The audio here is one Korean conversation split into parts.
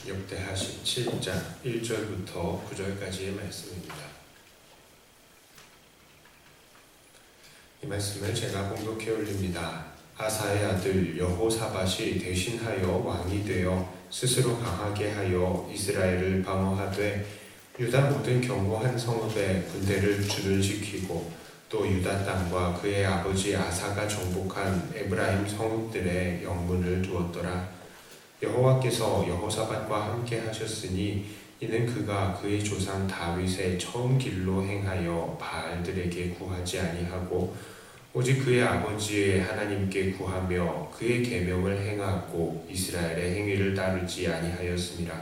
역대하 17장 1절부터 9절까지의 말씀입니다. 이 말씀을 제가 봉독해 올립니다. 아사의 아들 여호사밧이 대신하여 왕이 되어 스스로 강하게 하여 이스라엘을 방어하되 유다 모든 견고한 성읍에 군대를 주둔시키고 또 유다 땅과 그의 아버지 아사가 정복한 에브라임 성읍들의 영문을 두었더라. 여호와께서 여호사밧과 함께 하셨으니 이는 그가 그의 조상 다윗의 처음 길로 행하여 바알들에게 구하지 아니하고 오직 그의 아버지의 하나님께 구하며 그의 계명을 행하고 이스라엘의 행위를 따르지 아니하였습니다.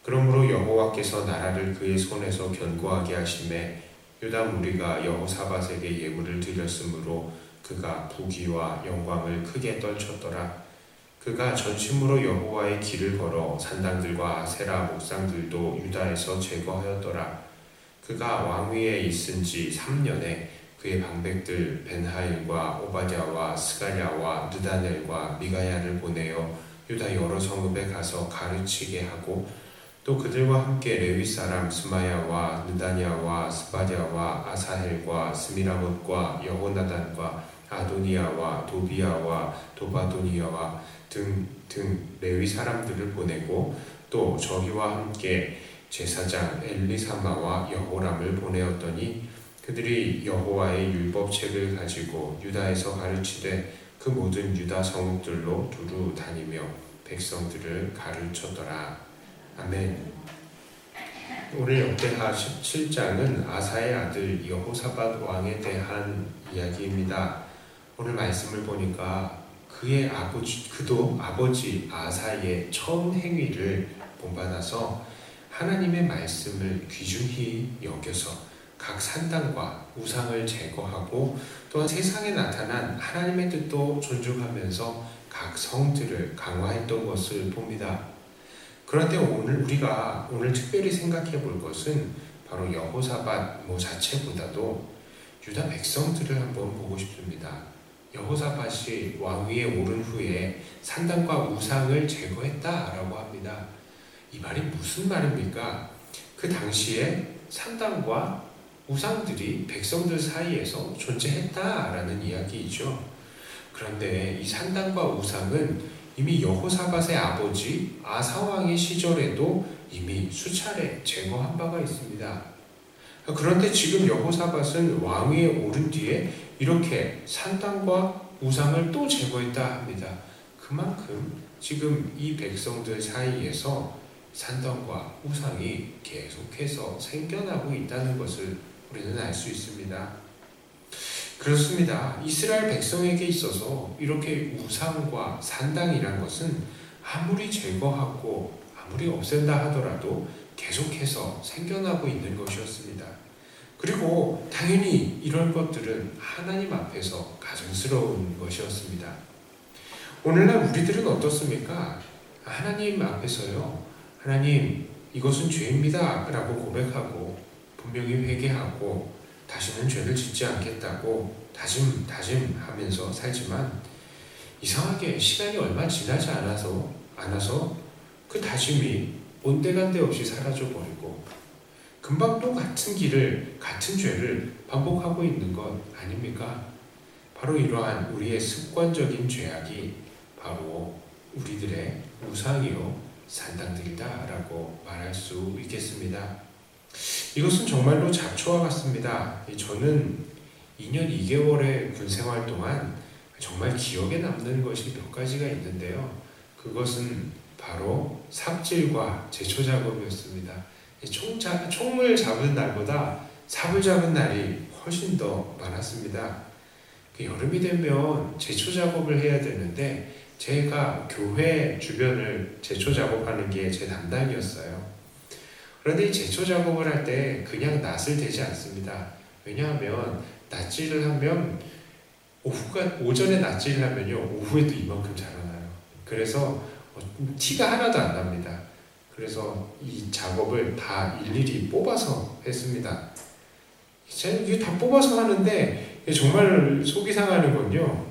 그러므로 여호와께서 나라를 그의 손에서 견고하게 하심에 유다 무리가 여호사밧에게 예물을 드렸으므로 그가 부귀와 영광을 크게 떨쳤더라. 그가 전심으로 여호와의 길을 걸어 산당들과 아세라 목상들도 유다에서 제거하였더라. 그가 왕위에 있은 지 3년에 그의 방백들 벤하일과 오바댜와 스가랴와 느다넬과 미가야를 보내어 유다 여러 성읍에 가서 가르치게 하고 또 그들과 함께 레위 사람 스마야와 느다냐와 스바랴와 아사헬과 스미라못과 여호나단과 아도니아와 도비야와 도바도니아와 등 레위 사람들을 보내고 또 저희와 함께 제사장 엘리사마와 여호람을 보내었더니 그들이 여호와의 율법책을 가지고 유다에서 가르치되 그 모든 유다 성읍들로 두루 다니며 백성들을 가르쳤더라. 아멘. 오늘 역대하 17장은 아사의 아들 여호사밧 왕에 대한 이야기입니다. 오늘 말씀을 보니까 그도 아버지 아사의 처음 행위를 본받아서 하나님의 말씀을 귀중히 여겨서 각 산당과 우상을 제거하고 또한 세상에 나타난 하나님의 뜻도 존중하면서 각 성들을 강화했던 것을 봅니다. 그런데 우리가 오늘 특별히 생각해 볼 것은 바로 여호사밧 자체보다도 유다 백성들을 한번 보고 싶습니다. 여호사밧이 왕위에 오른 후에 산당과 우상을 제거했다라고 합니다. 이 말이 무슨 말입니까? 그 당시에 산당과 우상들이 백성들 사이에서 존재했다라는 이야기이죠. 그런데 이 산당과 우상은 이미 여호사밧의 아버지 아사왕의 시절에도 이미 수차례 제거한 바가 있습니다. 그런데 지금 여호사밧은 왕위에 오른 뒤에 이렇게 산당과 우상을 또 제거했다 합니다. 그만큼 지금 이 백성들 사이에서 산당과 우상이 계속해서 생겨나고 있다는 것을 우리는 알 수 있습니다. 그렇습니다. 이스라엘 백성에게 있어서 이렇게 우상과 산당이란 것은 아무리 제거하고 아무리 없앤다 하더라도 계속해서 생겨나고 있는 것이었습니다. 그리고 당연히 이런 것들은 하나님 앞에서 가증스러운 것이었습니다. 오늘날 우리들은 어떻습니까? 하나님 앞에서요, 하나님 이것은 죄입니다 라고 고백하고 분명히 회개하고 다시는 죄를 짓지 않겠다고 다짐하면서 살지만 이상하게 시간이 얼마 지나지 않아서 그 다짐이 온데간데 없이 사라져버리고 금방 또 같은 길을, 같은 죄를 반복하고 있는 것 아닙니까? 바로 이러한 우리의 습관적인 죄악이 바로 우리들의 우상이요 산당들이다라고 말할 수 있겠습니다. 이것은 정말로 잡초와 같습니다. 저는 2년 2개월의 군생활 동안 정말 기억에 남는 것이 몇 가지가 있는데요. 그것은 바로 삽질과 제초 작업이었습니다. 총을 잡은 날보다 삽을 잡은 날이 훨씬 더 많았습니다. 여름이 되면 제초 작업을 해야 되는데 제가 교회 주변을 제초 작업하는 게 제 담당이었어요. 그런데 이 제초 작업을 할 때 그냥 낫을 대지 않습니다. 왜냐하면 낫질을 하면 오전에 낫질을 하면요 오후에도 이만큼 자라나요. 그래서 티가 하나도 안 납니다. 그래서 이 작업을 다 일일이 뽑아서 했습니다. 제가 이게 다 뽑아서 하는데 정말 속이 상하는 건요.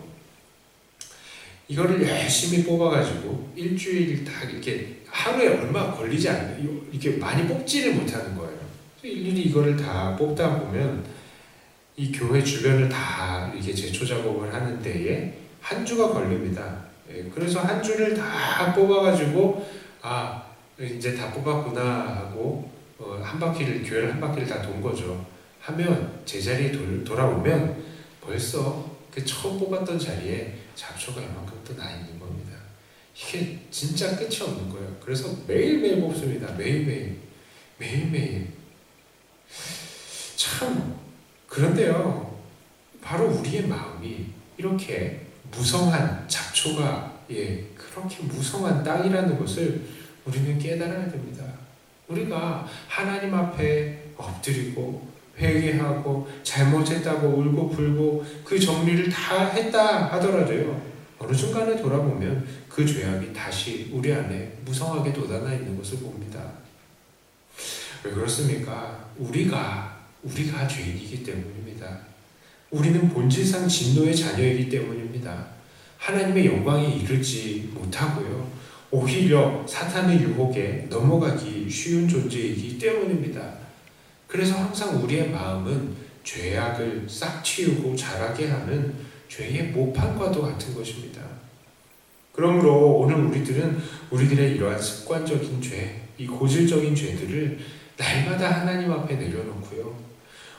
이거를 열심히 뽑아가지고 일주일 다 이렇게 하루에 얼마 걸리지 않아요. 이렇게 많이 뽑지를 못하는 거예요. 일일이 이거를 다 뽑다 보면 이 교회 주변을 다 이렇게 제초 작업을 하는 데에 한 주가 걸립니다. 그래서 한 주를 다 뽑아가지고 이제 다 뽑았구나 하고 한 바퀴를 교회를 한 바퀴를 다 돈 거죠. 하면 제자리에 돌아오면 벌써 그 처음 뽑았던 자리에 잡초가 이만큼 또 나 있는 겁니다. 이게 진짜 끝이 없는 거예요. 그래서 매일매일 뽑습니다. 매일매일. 참 그런데요, 바로 우리의 마음이 이렇게 무성한 잡초가 그렇게 무성한 땅이라는 것을 우리는 깨달아야 됩니다. 우리가 하나님 앞에 엎드리고 회개하고 잘못했다고 울고 불고 그 정리를 다 했다 하더라도요, 어느 순간에 돌아보면 그 죄악이 다시 우리 안에 무성하게 돋아나 있는 것을 봅니다. 왜 그렇습니까? 우리가 죄인이기 때문입니다. 우리는 본질상 진노의 자녀이기 때문입니다. 하나님의 영광에 이르지 못하고요, 오히려 사탄의 유혹에 넘어가기 쉬운 존재이기 때문입니다. 그래서 항상 우리의 마음은 죄악을 싹 틔우고 자라게 하는 죄의 모판과도 같은 것입니다. 그러므로 오늘 우리들은 우리들의 이러한 습관적인 죄, 이 고질적인 죄들을 날마다 하나님 앞에 내려놓고요,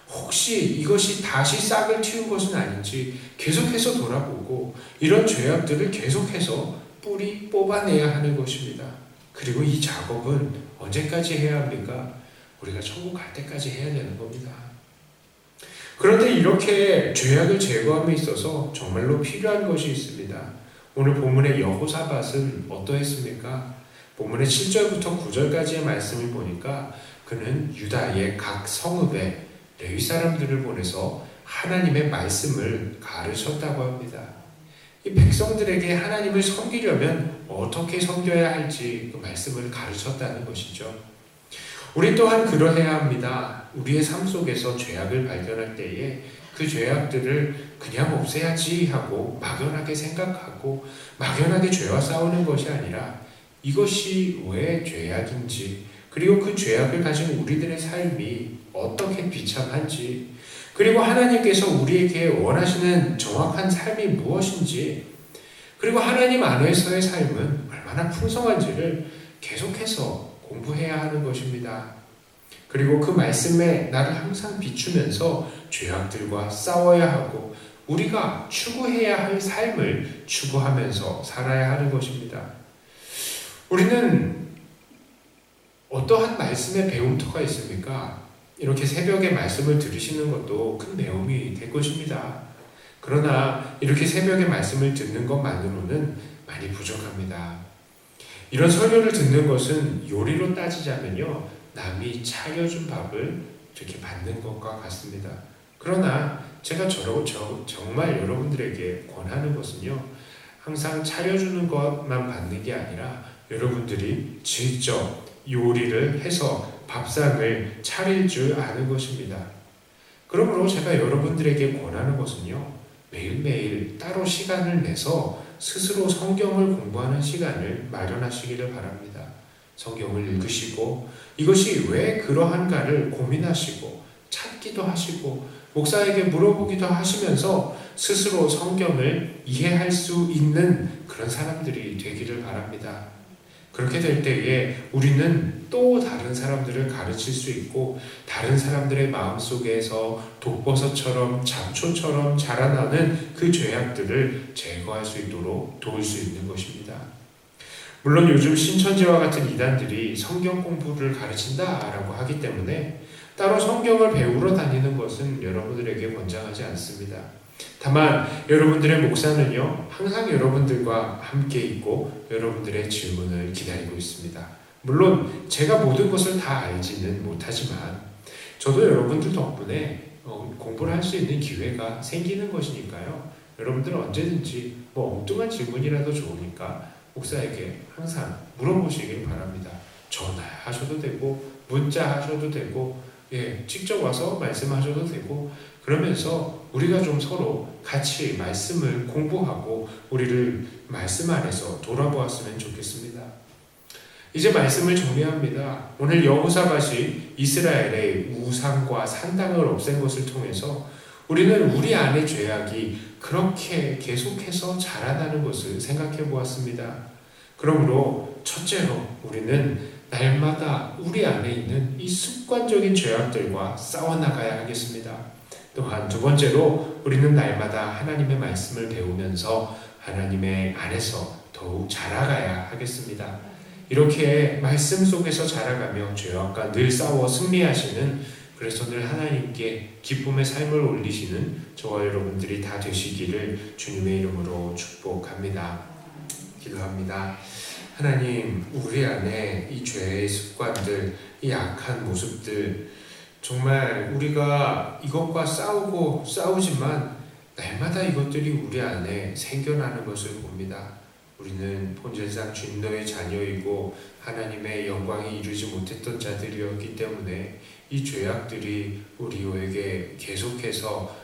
혹시 이것이 다시 싹을 틔운 것은 아닌지 계속해서 돌아보고 이런 죄악들을 계속해서 뿌리 뽑아내야 하는 것입니다. 그리고 이 작업은 언제까지 해야 합니까? 우리가 천국 갈 때까지 해야 되는 겁니다. 그런데 이렇게 죄악을 제거함에 있어서 정말로 필요한 것이 있습니다. 오늘 본문의 여호사밧은 어떠했습니까? 본문의 7절부터 9절까지의 말씀을 보니까 그는 유다의 각 성읍에 레위 사람들을 보내서 하나님의 말씀을 가르쳤다고 합니다. 이 백성들에게 하나님을 섬기려면 어떻게 섬겨야 할지 그 말씀을 가르쳤다는 것이죠. 우리 또한 그러해야 합니다. 우리의 삶 속에서 죄악을 발견할 때에 그 죄악들을 그냥 없애야지 하고 막연하게 생각하고 막연하게 죄와 싸우는 것이 아니라 이것이 왜 죄악인지, 그리고 그 죄악을 가진 우리들의 삶이 어떻게 비참한지, 그리고 하나님께서 우리에게 원하시는 정확한 삶이 무엇인지, 그리고 하나님 안에서의 삶은 얼마나 풍성한지를 계속해서 공부해야 하는 것입니다. 그리고 그 말씀에 나를 항상 비추면서 죄악들과 싸워야 하고 우리가 추구해야 할 삶을 추구하면서 살아야 하는 것입니다. 우리는 어떠한 말씀의 배움터가 있습니까? 이렇게 새벽에 말씀을 들으시는 것도 큰 배움이 될 것입니다. 그러나 이렇게 새벽에 말씀을 듣는 것만으로는 많이 부족합니다. 이런 설교를 듣는 것은 요리로 따지자면요, 남이 차려준 밥을 이렇게 받는 것과 같습니다. 그러나 제가 정말 여러분들에게 권하는 것은요, 항상 차려주는 것만 받는 게 아니라 여러분들이 직접 요리를 해서 밥상을 차릴 줄 아는 것입니다. 그러므로 제가 여러분들에게 권하는 것은요, 매일매일 따로 시간을 내서 스스로 성경을 공부하는 시간을 마련하시기를 바랍니다. 성경을 읽으시고 이것이 왜 그러한가를 고민하시고 찾기도 하시고 목사에게 물어보기도 하시면서 스스로 성경을 이해할 수 있는 그런 사람들이 되기를 바랍니다. 그렇게 될 때에 우리는 또 다른 사람들을 가르칠 수 있고 다른 사람들의 마음속에서 독버섯처럼 잡초처럼 자라나는 그 죄악들을 제거할 수 있도록 도울 수 있는 것입니다. 물론 요즘 신천지와 같은 이단들이 성경 공부를 가르친다라고 하기 때문에 따로 성경을 배우러 다니는 것은 여러분들에게 권장하지 않습니다. 다만 여러분들의 목사는요, 항상 여러분들과 함께 있고 여러분들의 질문을 기다리고 있습니다. 물론 제가 모든 것을 다 알지는 못하지만 저도 여러분들 덕분에 공부를 할 수 있는 기회가 생기는 것이니까요, 여러분들은 언제든지 엉뚱한 질문이라도 좋으니까 목사에게 항상 물어보시길 바랍니다. 전화하셔도 되고 문자 하셔도 되고 직접 와서 말씀하셔도 되고, 그러면서 우리가 좀 서로 같이 말씀을 공부하고 우리를 말씀 안에서 돌아보았으면 좋겠습니다. 이제 말씀을 정리합니다. 오늘 여호사밧이 이스라엘의 우상과 산당을 없앤 것을 통해서 우리는 우리 안의 죄악이 그렇게 계속해서 자라나는 것을 생각해 보았습니다. 그러므로 첫째로 우리는 날마다 우리 안에 있는 이 습관적인 죄악들과 싸워나가야 하겠습니다. 또한 두 번째로 우리는 날마다 하나님의 말씀을 배우면서 하나님의 안에서 더욱 자라가야 하겠습니다. 이렇게 말씀 속에서 자라가며 죄악과 늘 싸워 승리하시는, 그래서 늘 하나님께 기쁨의 삶을 올리시는 저와 여러분들이 다 되시기를 주님의 이름으로 축복합니다. 기도합니다. 하나님, 우리 안에 이 죄의 습관들, 이 악한 모습들, 정말 우리가 이것과 싸우지만 날마다 이것들이 우리 안에 생겨나는 것을 봅니다. 우리는 본질상 진노의 자녀이고 하나님의 영광이 이루지 못했던 자들이었기 때문에 이 죄악들이 우리에게 계속해서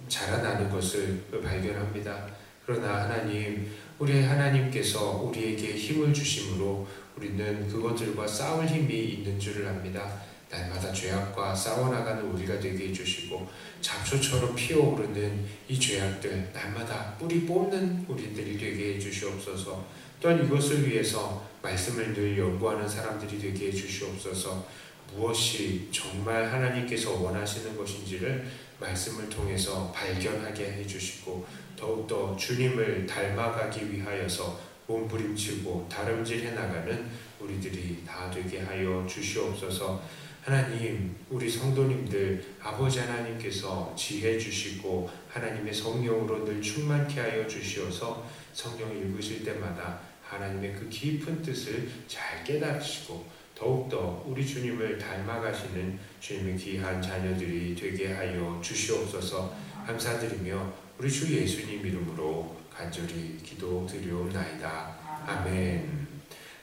자라나는 것을 발견합니다. 그러나 하나님, 우리 하나님께서 우리에게 힘을 주심으로 우리는 그것들과 싸울 힘이 있는 줄을 압니다. 날마다 죄악과 싸워나가는 우리가 되게 해주시고 잡초처럼 피어오르는 이 죄악들 날마다 뿌리 뽑는 우리들이 되게 해주시옵소서. 또한 이것을 위해서 말씀을 늘 연구하는 사람들이 되게 해주시옵소서. 무엇이 정말 하나님께서 원하시는 것인지를 말씀을 통해서 발견하게 해주시고 더욱더 주님을 닮아가기 위하여서 몸부림치고 다름질해 나가는 우리들이 다 되게 하여 주시옵소서. 하나님, 우리 성도님들 아버지 하나님께서 지혜 주시고 하나님의 성령으로 늘 충만케 하여 주시어서 성경 읽으실 때마다 하나님의 그 깊은 뜻을 잘 깨달으시고 더욱더 우리 주님을 닮아가시는 주님의 귀한 자녀들이 되게 하여 주시옵소서. 감사드리며 우리 주 예수님 이름으로 간절히 기도드리옵나이다. 아멘.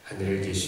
하늘에 계신